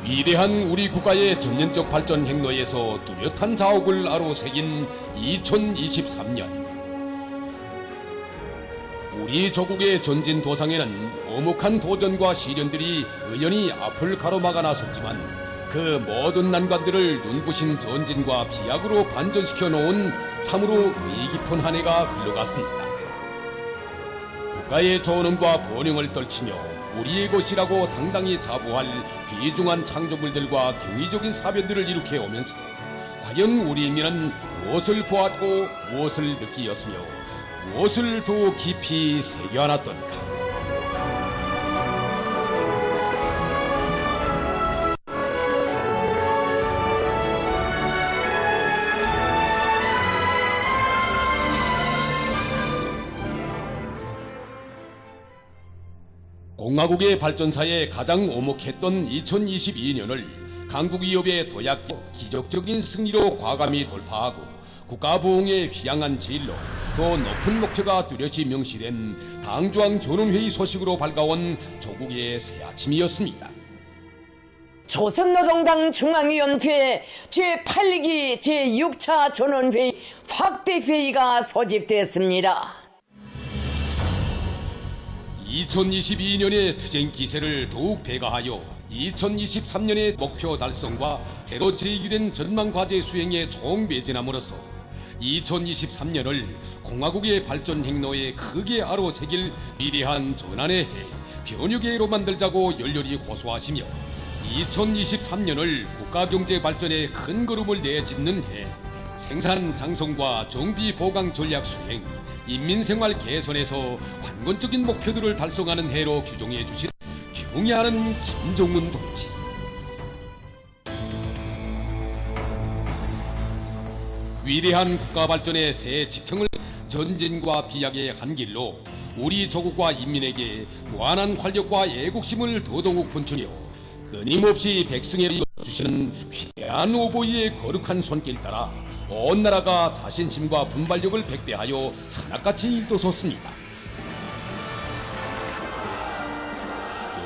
위대한 우리 국가의 전면적 발전 행로에서 뚜렷한 자옥을 아로새긴 2023년. 우리 조국의 전진 도상에는 엄혹한 도전과 시련들이 의연히 앞을 가로막아 나섰지만 그 모든 난관들을 눈부신 전진과 비약으로 반전시켜 놓은 참으로 의미 깊은 한 해가 흘러갔습니다. 국가의 존엄과 번영을 떨치며 우리의 것이라고 당당히 자부할 귀중한 창조물들과 경이적인 사변들을 일으켜 오면서 과연 우리 인민은 무엇을 보았고 무엇을 느끼었으며 무엇을 더 깊이 새겨안았던가. 공화국의 발전사에 가장 오목했던 2022년을 강국위협의 도약 기적적인 승리로 과감히 돌파하고 국가 부흥에 휘양한 진로, 더 높은 목표가 뚜렷이 명시된 당중앙 전원회의 소식으로 밝아온 조국의 새 아침이었습니다. 조선노동당 중앙위원회 제8기 제6차 전원회의 확대회의가 소집됐습니다. 2022년의 투쟁 기세를 더욱 배가하여 2023년의 목표 달성과 새로 제기된 전망과제 수행에 총매진함으로써 2023년을 공화국의 발전 행로에 크게 아로새길 위대한 전환의 해, 변혁의 해로 만들자고 열렬히 호소하시며 2023년을 국가경제 발전에 큰 걸음을 내딛는 해, 생산 장성과 정비 보강 전략 수행, 인민생활 개선에서 관건적인 목표들을 달성하는 해로 규정해 주신 경의하는 김정은 동지. 위대한 국가 발전의 새 지평을 전진과 비약의 한 길로 우리 조국과 인민에게 무한한 활력과 애국심을 더더욱 분출하여 끊임없이 백성에 주시는 위대한 오보이의 거룩한 손길 따라 온 나라가 자신심과 분발력을 백대하여 산악같이 일도섰습니다.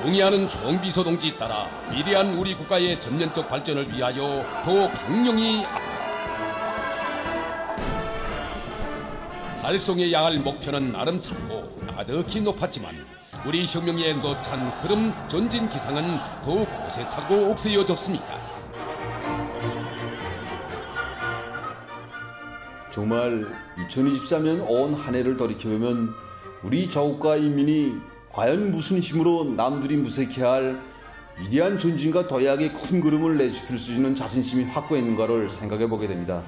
경의하는 총비서 동지 따라 위대한 우리 국가의 전면적 발전을 위하여 더 강령히 달성해야 할 목표는 아름찮고 나득히 높았지만 우리 혁명의 노찬 흐름 전진 기상은 더욱 고세차고 옥새어졌습니다. 정말 2023년 온 한 해를 돌이켜보면 우리 조국과 인민이 과연 무슨 힘으로 남들이 무색해할 위대한 전진과 도약의 큰 걸음을 내딛을 수 있는 자신심이 확고했는가를 생각해보게 됩니다.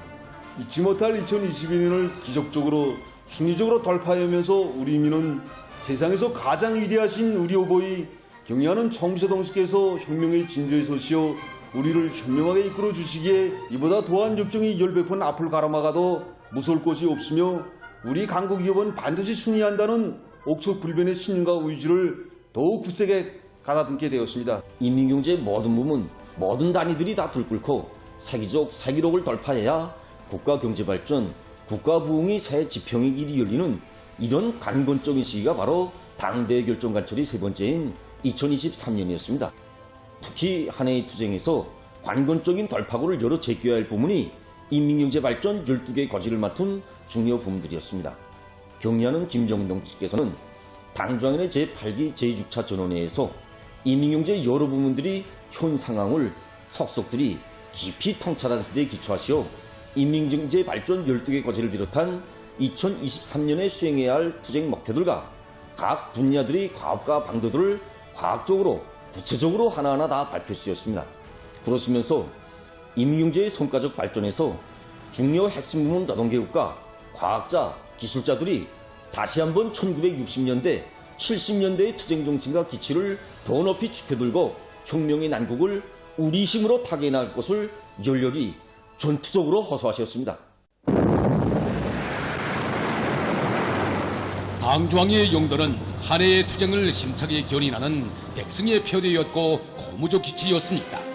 잊지 못할 2022년을 기적적으로 승리적으로 돌파하면서 우리 인민은 세상에서 가장 위대하신 우리 오보이 경의하는 총비서 동지께서 혁명의 진도에 서시어 우리를 현명하게 이끌어 주시기에 이보다 더한 역경이 10번 앞을 가로막아도 무서울 것이 없으며 우리 강국위협은 반드시 승리한다는 옥석불변의 신념과 의지를 더욱 굳세게 가다듬게 되었습니다. 인민경제의 모든 부문, 모든 단위들이 다 들끓고 세계적 세기록을 돌파해야 국가경제발전, 국가부흥이 새 지평의 길이 열리는 이런 관건적인 시기가 바로 당대 결정관철이 세 번째인 2023년이었습니다. 특히 한 해의 투쟁에서 관건적인 돌파구를 열어 제껴야 할 부문이 인민경제발전 12개의 과제를 맡은 중요 부문들이었습니다. 경의하는 김정은 동지께서는 당중앙위원회 제8기 제6차 전원회에서 인민경제 여러 부문들이 현 상황을 속속들이 깊이 통찰한 데에 기초하시어 인민경제 발전 12개 과제를 비롯한 2023년에 수행해야 할 투쟁 목표들과 각 분야들의 과업과 방도들을 과학적으로 구체적으로 하나하나 다 밝혀주셨습니다. 그러시면서 인민경제의 성과적 발전에서 중요 핵심 부문 노동계급과 과학자, 기술자들이 다시 한번 1960년대, 70년대의 투쟁 정신과 기치를 더 높이 지켜들고 혁명의 난국을 우리 힘으로 타개해 나갈 것을 열렬히 전투적으로 호소하셨습니다. 당중앙의 용도는 한 해의 투쟁을 힘차게 견인하는 백성의 표대였고 고무적 기치였습니다.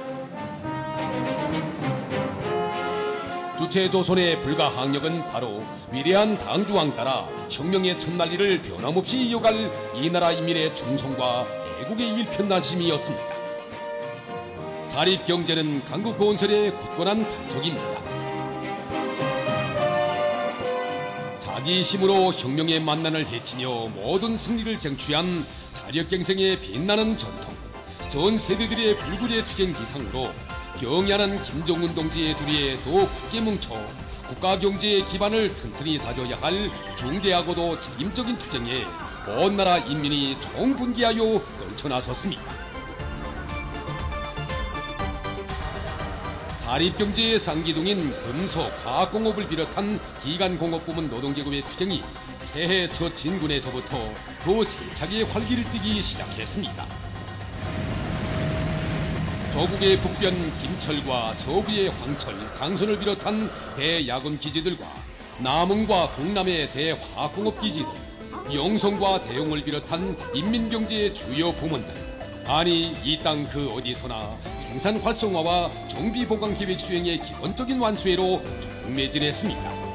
주체 조선의 불가항력은 바로 위대한 당중앙 따라 혁명의 첫날리를 변함없이 이어갈 이 나라 인민의 충성과 애국의 일편단심이었습니다. 자립경제는 강국 건설의 굳건한 단속입니다. 자기 힘으로 혁명의 만난을 해치며 모든 승리를 쟁취한 자력갱생의 빛나는 전통, 전 세대들의 불굴의 투쟁 기상으로 경애하는 김정은 동지의 둘이 더욱 굳게 뭉쳐 국가 경제의 기반을 튼튼히 다져야 할 중대하고도 책임적인 투쟁에 온 나라 인민이 총분기하여 떨쳐나섰습니다. 자립경제의 쌍기둥인 금속, 화학공업을 비롯한 기간공업 부문 노동계급의 투쟁이 새해 첫 진군에서부터 더 세차게 활기를 띠기 시작했습니다. 조국의 북변 김철과 서부의 황철, 강선을 비롯한 대야군 기지들과 남흥과 흥남의 대화학공업 기지들, 영성과 대용을 비롯한 인민경제의 주요 부문들, 아니 이 땅 그 어디서나 생산 활성화와 정비 보강 계획 수행의 기본적인 완수회로 종매진했습니다.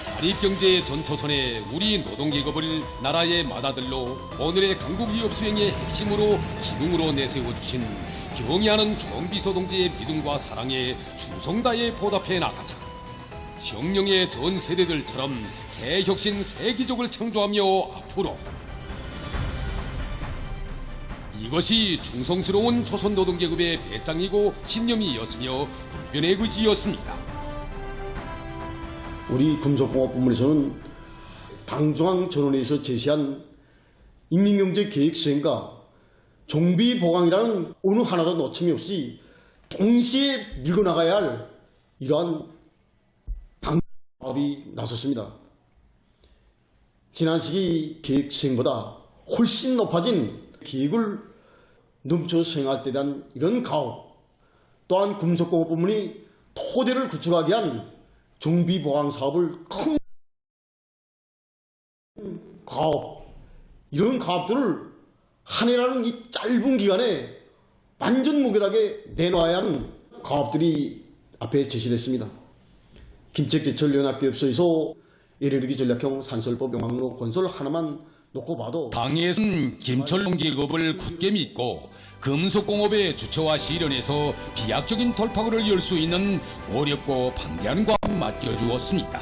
자립경제의 전초선에 우리 노동계급을 나라의 맏아들로 오늘의 강국위협 수행의 핵심으로 기둥으로 내세워주신 경애하는 총비서 동지의 믿음과 사랑에 충성다에 보답해 나가자. 혁명의 전 세대들처럼 새 혁신 새 기족을 창조하며 앞으로. 이것이 충성스러운 조선 노동계급의 배짱이고 신념이었으며 불변의 의지였습니다. 우리 금속공업부문에서는 당중앙 전원회에서 제시한 인민경제 계획 수행과 정비 보강이라는 어느 하나도 놓침이 없이 동시에 밀고나가야 할 이러한 방법이 나섰습니다. 지난 시기 계획 수행보다 훨씬 높아진 계획을 넘쳐 수행할 때 대한 이런 가업, 또한 금속공업부문이 토대를 구축하기 위한 정비보강 사업을 큰 가업, 이런 가업들을 한 해라는 이 짧은 기간에 완전 무결하게 내놓아야 하는 가업들이 앞에 제시됐습니다. 김책제철 연합기업소에서 에너지 전략형 산설법 용광로 건설 하나만 놓고 봐도 당에서는 김철농기업을 굳게 믿고 금속공업의 주체와 실현에서 비약적인 돌파구를 열 수 있는 어렵고 방대한 과업을 맡겨주었습니다.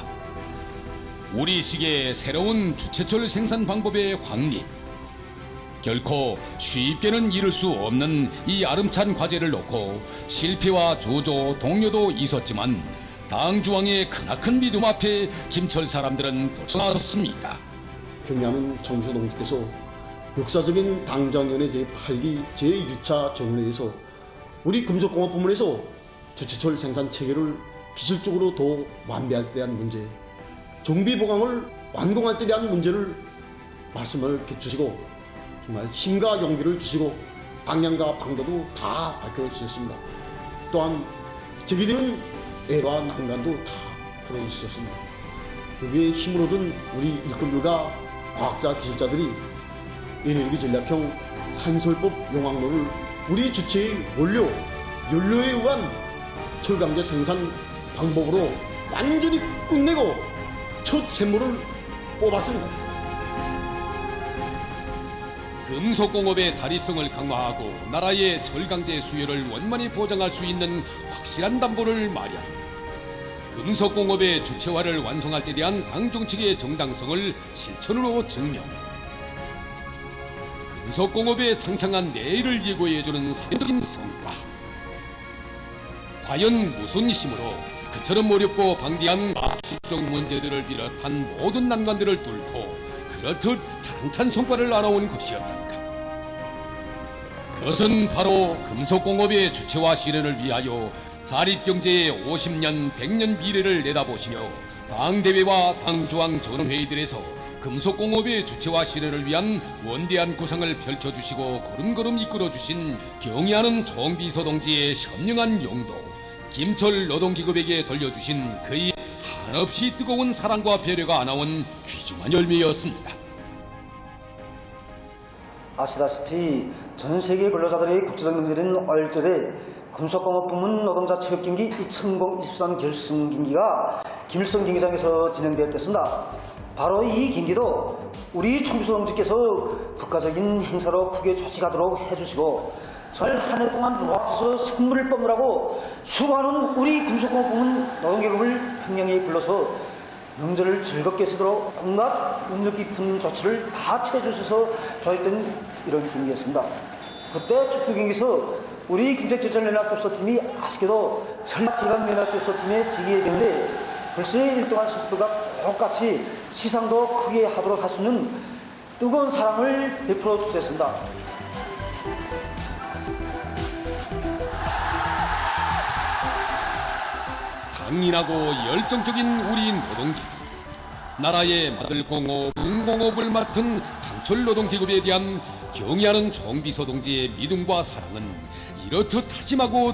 우리 시기의 새로운 주체철 생산 방법의 확립, 결코 쉽게는 이룰 수 없는 이 아름찬 과제를 놓고 실패와 조조, 동료도 있었지만 당주왕의 크나큰 믿음 앞에 김철 사람들은 떨쳐나섰습니다. 경의하는 청소동지께서 역사적인 당장연의 제8기 제6차 정례에서 우리 금속공업부문에서 주체철 생산 체계를 기술적으로 더 완비할 때 대한 문제, 정비보강을 완공할 때 대한 문제를 말씀을 주시고 정말 힘과 용기를 주시고 방향과 방도도 다 밝혀주셨습니다. 또한 제기되는 애와 난관도 다 풀어주셨습니다. 그에 힘을 얻은 우리 일꾼들과 과학자, 기술자들이 에너지 전략형 산설법 용광로를 우리 주체의 원료, 연료에 의한 철강제 생산 방법으로 완전히 끝내고 첫 샘물을 뽑았습니다. 금속공업의 자립성을 강화하고 나라의 철강제 수요를 원만히 보장할 수 있는 확실한 담보를 마련, 금속공업의 주체화를 완성할 때 대한 당정책의 정당성을 실천으로 증명, 금속공업의 창창한 내일을 예고해주는 사회적인 성과. 과연 무슨 힘으로 그처럼 어렵고 방대한 기술적 문제들을 비롯한 모든 난관들을 뚫고 그렇듯 찬찬 성과를 알아온 것이었던가. 그것은 바로 금속공업의 주체화 실현을 위하여 자립경제의 50년, 100년 미래를 내다보시며 당대회와 당중앙 전원회의들에서 금속공업의 주체화 실현을 위한 원대한 구상을 펼쳐주시고 걸음걸음 이끌어주신 경의하는 총비서 동지의 현명한 용도, 김철 노동기급에게 돌려주신 그의 한없이 뜨거운 사랑과 배려가 안아온 귀중한 열매였습니다. 아시다시피 전 세계 근로자들의 국제적 명절인 얼절에 금속공업 부문 노동자 체육경기 2023 결승 경기가 김일성 경기장에서 진행되었습니다. 바로 이 경기도 우리 청소동지께서 국가적인 행사로 크게 조직하도록 해주시고 절 한 해 동안 노앞에서 선물을 뿜으라고 수고하는 우리 금속공업부문 노동계급을 평양에 불러서 명절을 즐겁게 쓰도록 온갖 능력 깊은 조치를 다 취해주셔서 조직된 이런 경기였습니다. 그때 축구 경기에서 우리 김책제철연합교섭팀이 아쉽게도 전략제강연합교섭팀에 지게 되는데 벌써 일동안 선수들과 똑같이 시상도 크게 하도록 할 수 있는 뜨거운 사랑을 베풀어 주셨습니다. 강인하고 열정적인 우리 노동계급, 나라의 마들공업, 응공업을 맡은 강철 노동계급에 대한 경의하는 총비서 동지의 믿음과 사랑은 이렇듯 다짐하고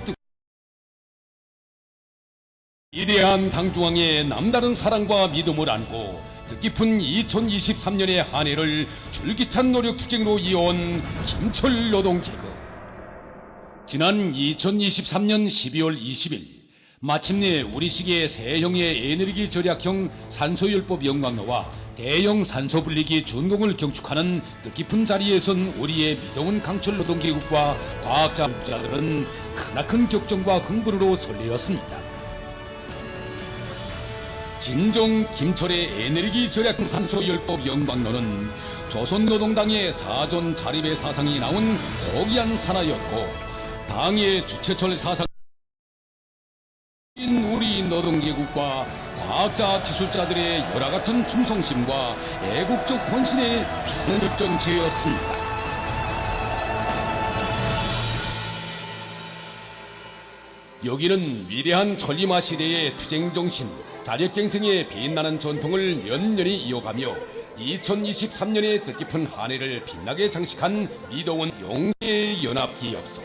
위대한 당중앙의 남다른 사랑과 믿음을 안고 뜻깊은 2023년의 한 해를 줄기찬 노력 투쟁으로 이어온 김철 노동계급. 지난 2023년 12월 20일 마침내 우리식의 세형의 에너지 절약형 산소열법 영광로와 대형 산소 분리기 준공을 경축하는 뜻깊은 자리에 선 우리의 믿어온 강철 노동계급과 과학자들은 크나큰 격정과 흥분으로 설레었습니다. 진정 김철의 에너지 절약 산소열법 영광로는 조선노동당의 자존 자립의 사상이 나온 고귀한 산하였고 당의 주체철 사상 우리 노동계급과 과학자 기술자들의 열화같은 충성심과 애국적 헌신의 비전정체였습니다. 여기는 위대한 천리마 시대의 투쟁정신, 자력갱생의 빛나는 전통을 연연히 이어가며 2023년의 뜻깊은 한 해를 빛나게 장식한 믿어온 용의 연합기업소.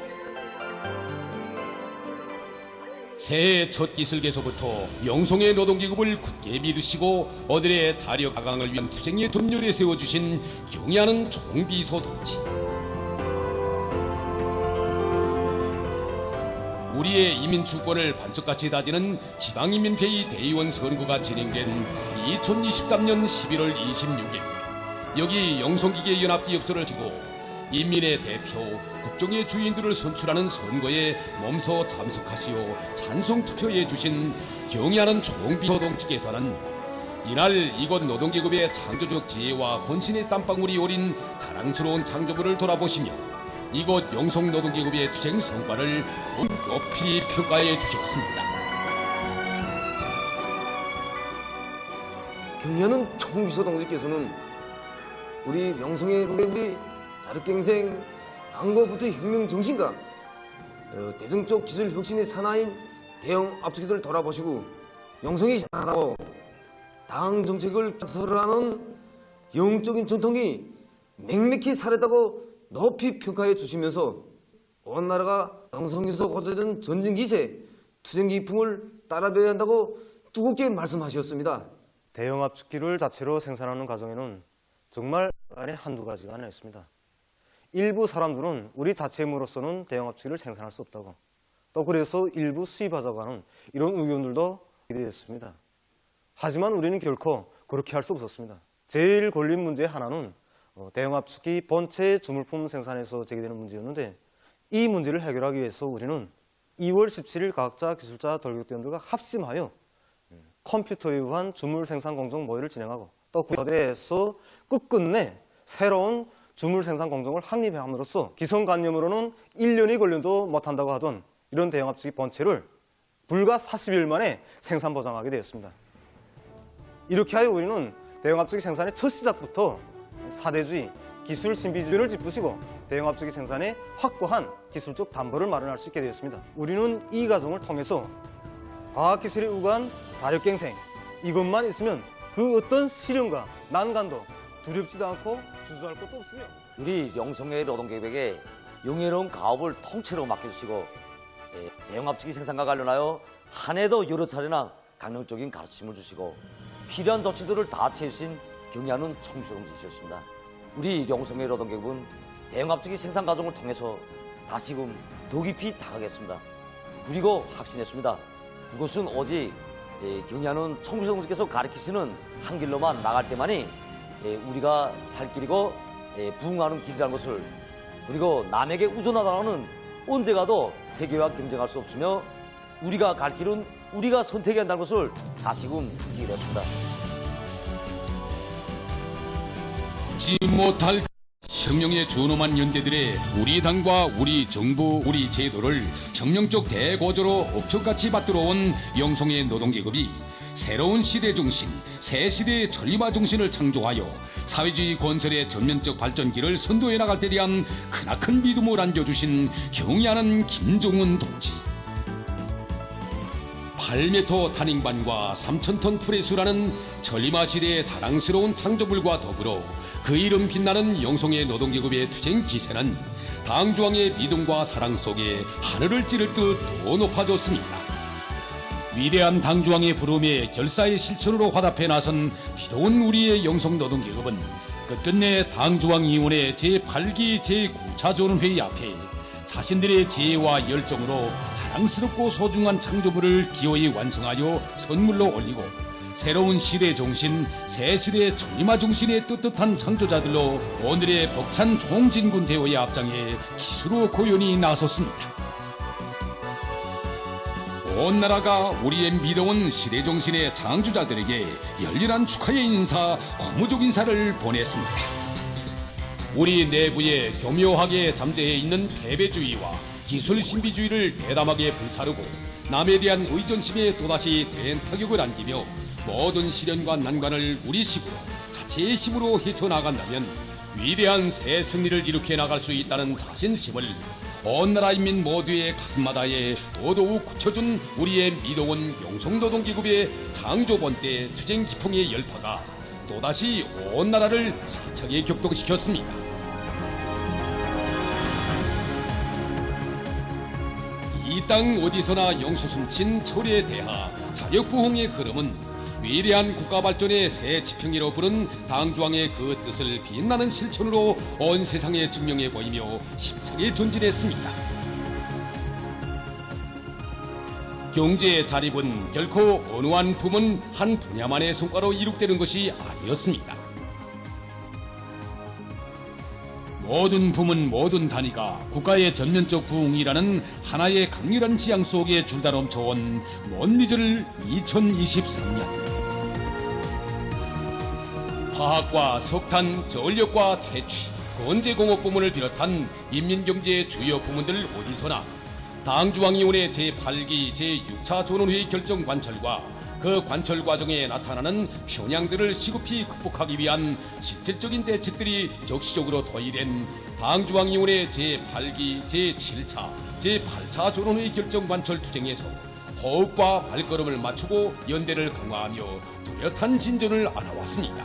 새해 첫 기슬개서부터 영송의 노동계급을 굳게 믿으시고 어들의 자력 가강을 위한 투쟁의 전열에 세워주신 경의하는 총비서 동지. 우리의 이민주권을 반석같이 다지는 지방이민회의 대의원 선거가 진행된 2023년 11월 26일 여기 영송기계 연합기업소를 지고 인민의 대표, 국정의 주인들을 선출하는 선거에 몸소 참석하시어 찬성 투표해 주신 경의하는 총비서 동지께서는 이날 이곳 노동계급의 창조적 지혜와 헌신의 땀방울이 어린 자랑스러운 창조부를 돌아보시며 이곳 영송 노동계급의 투쟁 성과를 높이 평가해 주셨습니다. 경의하는 총비서 동지께서는 우리 영송의 노동계급의 자력갱생, 강거부투 혁명 정신과 대중적 기술 혁신의 산하인 대형 압축기들을 돌아보시고 영성이 자라고 당 정책을 설하는 영적인 전통이 맹맥히 살았다고 높이 평가해 주시면서 온 나라가 영성에서 고조된 전진 기세, 투쟁 기풍을 따라배워야 한다고 뜨겁게 말씀하셨습니다. 대형 압축기를 자체로 생산하는 과정에는 정말 한두 가지가 아니라 있습니다. 일부 사람들은 우리 자체 힘으로서는 대형 압축기를 생산할 수 없다고, 또 그래서 일부 수입하자고 하는 이런 의견들도 기대했습니다. 하지만 우리는 결코 그렇게 할 수 없었습니다. 제일 걸린 문제 하나는 대형 압축기 본체 주물품 생산에서 제기되는 문제였는데, 이 문제를 해결하기 위해서 우리는 2월 17일 과학자, 기술자, 돌격대원들과 합심하여 컴퓨터에 의한 주물 생산 공정 모의를 진행하고, 또 구대에서 끝끝내 새로운 주물 생산 공정을 확립함으로써 기성관념으로는 1년이 걸려도 못한다고 하던 이런 대형 압축기 본체를 불과 40일 만에 생산 보장하게 되었습니다. 이렇게 하여 우리는 대형 압축기 생산의 첫 시작부터 사대주의, 기술 신비주의를 짚으시고 대형 압축기 생산에 확고한 기술적 담보를 마련할 수 있게 되었습니다. 우리는 이 과정을 통해서 과학기술에 우간 자력갱생, 이것만 있으면 그 어떤 시련과 난간도 두렵지도 않고 주저할 것도 없으며, 우리 영송의 노동계급에게 영예로운 가업을 통째로 맡겨주시고 대형 압축기 생산과 관련하여 한 해도 여러 차례나 강력적인 가르침을 주시고 필요한 조치들을 다 취해주신 경의하는 총비서동지셨습니다. 우리 영송의 노동계급은 대형 압축기 생산 과정을 통해서 다시금 더 깊이 자각했습니다. 그리고 확신했습니다. 그것은 오직 경의하는 청구서 동지께서 가르치시는 한 길로만 나갈 때만이 우리가 살 길이고 부흥하는 길이라는 것을, 그리고 남에게 우존하다는 언제 가도 세계와 경쟁할 수 없으며 우리가 갈 길은 우리가 선택해야 한다는 것을 다시금 느끼게 되었습니다. 지 못할 혁명에 준엄한 연대들의 우리 당과 우리 정부, 우리 제도를 혁명적 대고조로 억척같이 받들어온 영송의 노동계급이 새로운 시대 정신, 새 시대의 전리화 정신을 창조하여 사회주의 건설의 전면적 발전기를 선도해 나갈 때 대한 크나큰 믿음을 안겨주신 경의하는 김종은 동지. 8m 탄행반과 3,000톤 프레스라는 전리마 시대의 자랑스러운 창조물과 더불어 그 이름 빛나는 영송의 노동계급의 투쟁 기세는 당주왕의 믿음과 사랑 속에 하늘을 찌를 듯 더 높아졌습니다. 위대한 당주왕의 부름에 결사의 실천으로 화답해 나선 비도운 우리의 영송 노동계급은 끝끝내 당주왕위원회 제8기 제9차 조론회의 앞에 자신들의 지혜와 열정으로 자랑스럽고 소중한 창조물을 기어이 완성하여 선물로 올리고 새로운 시대 정신, 새 시대의 전리마 정신의 떳떳한 창조자들로 오늘의 벅찬 총진군 대회의 앞장에 기수로 고연히 나섰습니다. 온 나라가 우리의 믿어온 시대 정신의 창조자들에게 열렬한 축하의 인사, 고무적 인사를 보냈습니다. 우리 내부에 교묘하게 잠재해 있는 패배주의와 기술 신비주의를 대담하게 불사르고 남에 대한 의존심에 또다시 된 타격을 안기며 모든 시련과 난관을 우리 식으로 자체의 힘으로 헤쳐나간다면 위대한 새 승리를 일으켜 나갈 수 있다는 자신심을 온 나라인민 모두의 가슴마다에 더더욱 굳혀준 우리의 믿어온 영송노동기급의 창조번대 투쟁 기풍의 열파가 또다시 온 나라를 세차게 격동시켰습니다. 이 땅 어디서나 영수숨친 철의 대하, 자력부흥의 흐름은 위대한 국가발전의 새 지평이로 부른 당주왕의 그 뜻을 빛나는 실천으로 온 세상에 증명해 보이며 힘차게 전진했습니다. 경제의 자립은 결코 어느 한 부문 한 분야만의 성과로 이룩되는 것이 아니었습니다. 모든 부문 모든 단위가 국가의 전면적 부흥이라는 하나의 강렬한 지향 속에 줄다 넘쳐온 못 잊을 2023년. 화학과 석탄, 전력과 채취, 건재공업 부문을 비롯한 인민경제의 주요 부문들 어디서나 당주왕위원회 제8기 제6차 전원회의 결정 관철과 그 관철 과정에 나타나는 편향들을 시급히 극복하기 위한 실질적인 대책들이 적시적으로 토의된 당주왕위원회 제8기 제7차 제8차 전원회의 결정 관철 투쟁에서 호흡과 발걸음을 맞추고 연대를 강화하며 뚜렷한 진전을 안아왔습니다.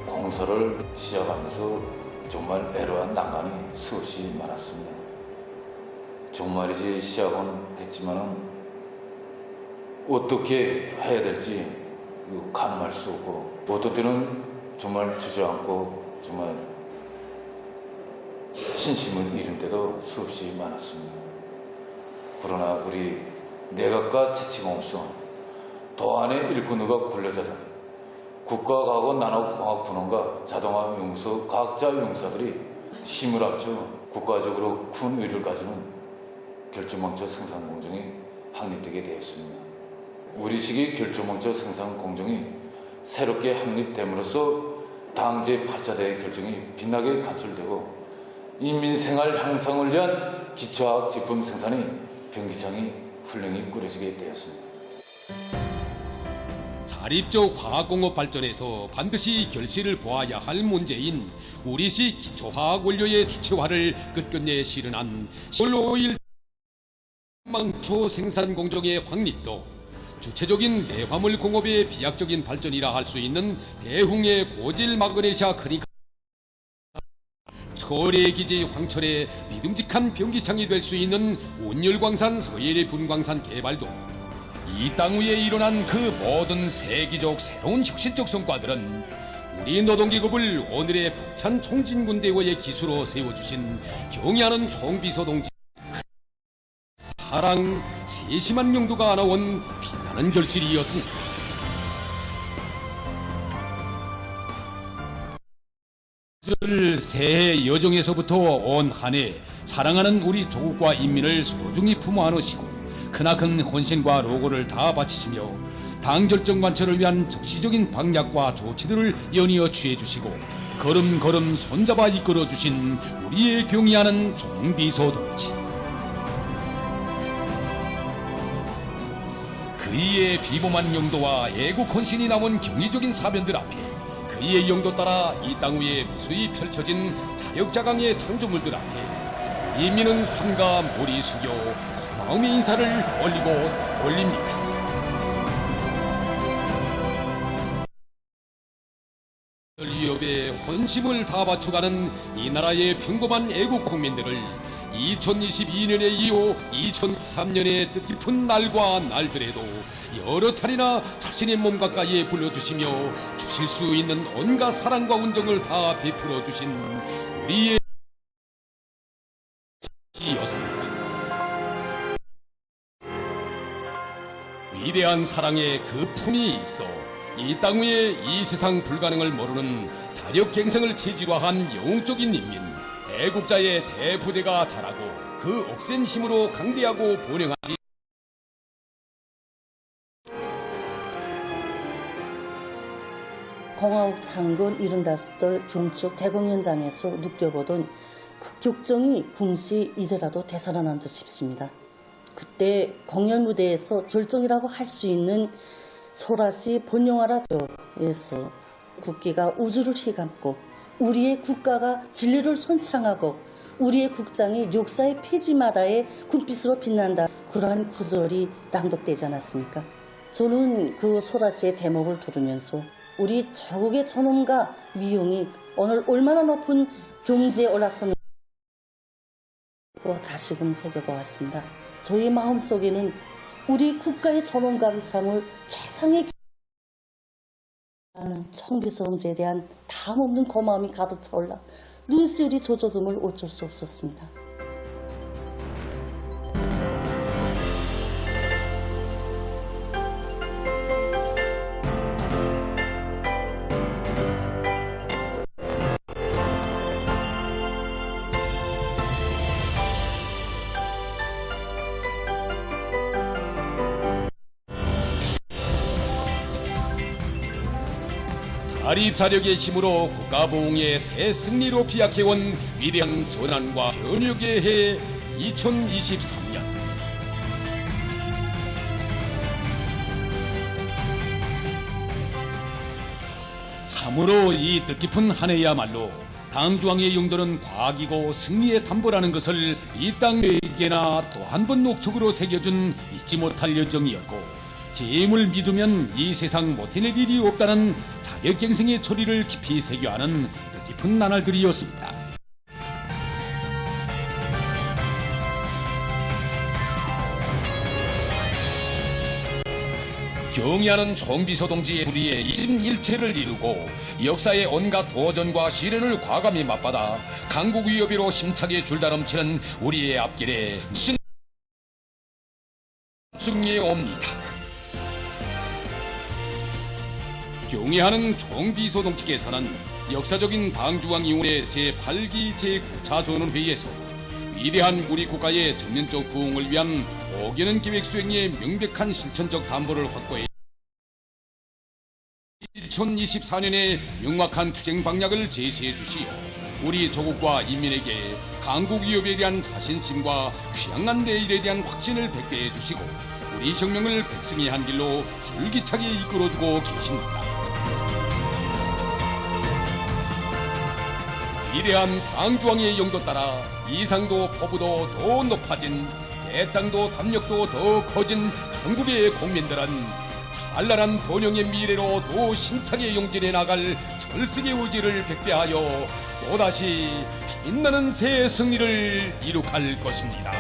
공사를 시작하면서 정말 애로한 난관이 수없이 많았습니다. 정말이지 시작은 했지만은 어떻게 해야 될지 가늠할 수 없고 어떤 때는 정말 주저앉고 정말 신심을 잃은 때도 수없이 많았습니다. 그러나 우리 내각과 채치공업소 도 안에 일꾼들과 군례자들 국가과학원 나노공학분원과 자동화연구소 과학자 연구사들이 힘을 합쳐 국가적으로 큰 의의를 가지는 결조망초 생산 공정이 확립되게 되었습니다. 우리식의 결조망초 생산 공정이 새롭게 확립됨으로써 당제 8차 대회 결정이 빛나게 간철되고 인민생활 향상을 위한 기초화학 제품 생산이 변기창이 훌륭히 꾸려지게 되었습니다. 자립적 화학공업 발전에서 반드시 결실을 보아야 할 문제인 우리식 기초화학 원료의 주체화를 끝끝내 실현한 10월 5일 망초 생산 공정의 확립도 주체적인 내화물 공업의 비약적인 발전이라 할 수 있는 대흥의 고질 마그네시아 크니카 철의 기지 황철의 믿음직한 변기창이 될 수 있는 온열광산 서해의 분광산 개발도 이 땅 위에 일어난 그 모든 세기적 새로운 혁신적 성과들은 우리 노동계급을 오늘의 벅찬 총진군대회의 기수로 세워주신 경의하는 총비서동지 사랑, 세심한 용도가 나온 빛나는 결실이었습니다. 새해 여정에서부터 온 한 해 사랑하는 우리 조국과 인민을 소중히 품어 안으시고 크나큰 헌신과 노고를 다 바치시며 당 결정 관철을 위한 적시적인 방략과 조치들을 연이어 취해주시고 걸음걸음 손잡아 이끌어주신 우리의 경의하는 종비소 동지. 그이의 비범한 용도와 애국 헌신이 남은 경이적인 사변들 앞에 그이의 용도 따라 이 땅 위에 무수히 펼쳐진 자력자강의 창조물들 앞에 인민은 삼가 머리 숙여 고마움의 인사를 올립니다. 위협에 혼심을 다 바쳐가는 이 나라의 평범한 애국 국민들을 2022년에 이어 2003년의 뜻깊은 날과 날들에도 여러 차례나 자신의 몸 가까이에 불러주시며 주실 수 있는 온갖 사랑과 온정을 다 베풀어 주신 우리의 이었습니다. 위대한 사랑의 그 품이 있어 이 땅 위에 이 세상 불가능을 모르는 자력갱생을 체질화한 영웅적인 인민, 애국자의 대부대가 자라고 그 억센 힘으로 강대하고 번영하지. 공화국 창건 75돌 경축 대공연장에서 느껴보던 그 격정이 궁시 이제라도 되살아난 듯 싶습니다. 그때 공연 무대에서 절정이라고 할 수 있는 소라시 번영하라조에서 국기가 우주를 휘감고 우리의 국가가 진리를 선창하고 우리의 국장이 역사의 폐지마다의 군빛으로 빛난다. 그러한 구절이 낭독되지 않았습니까? 저는 그 소라시의 대목을 들으면서 우리 조국의 존엄과 위용이 오늘 얼마나 높은 경지에 올라서는지 다시금 새겨보았습니다. 저희 마음속에는 우리 국가의 존엄과 위상을 최상의 하는 청비서 형제에 대한 담없는 고마움이 가득 차올라 눈시울이 젖어듦을 어쩔 수 없었습니다. 자립자력의 힘으로 국가부흥의 새 승리로 비약해온 위대한 전환과 변혁의 해 2023년. 참으로 이 뜻깊은 한 해야말로 당중앙의 용도는 과학이고 승리의 담보라는 것을 이 땅에게나 또 한 번 녹적으로 새겨준 잊지 못할 여정이었고, 제 힘을 믿으면 이 세상 못해낼 일이 없다는 자격갱생의 소리를 깊이 새겨하는 뜻깊은 나날들이었습니다. 경의하는 총비서 동지의 불의에 이심일체를 이루고 역사의 온갖 도전과 시련을 과감히 맞받아 강국 위협으로 심차게 줄다름치는 우리의 앞길에 승리에 옵니다. 경의하는 총비서 동지께서는 역사적인 당중앙 이후의 제8기 제9차 전원회의에서 위대한 우리 국가의 전면적 부흥을 위한 5개년 계획 수행의 명백한 실천적 담보를 확보해 2024년에 명확한 투쟁 방향을 제시해 주시어 우리 조국과 인민에게 강국 위협에 대한 자신심과 취향난 내일에 대한 확신을 백배해 주시고 우리 혁명을 백승의 한 길로 줄기차게 이끌어주고 계십니다. 위대한 당중앙의 용도 따라 이상도 포부도 더 높아진 대장도 담력도 더 커진 한국의 국민들은 찬란한 번영의 미래로 더 힘차게 용진해 나갈 철석의 의지를 백배하여 또다시 빛나는 새 승리를 이룩할 것입니다.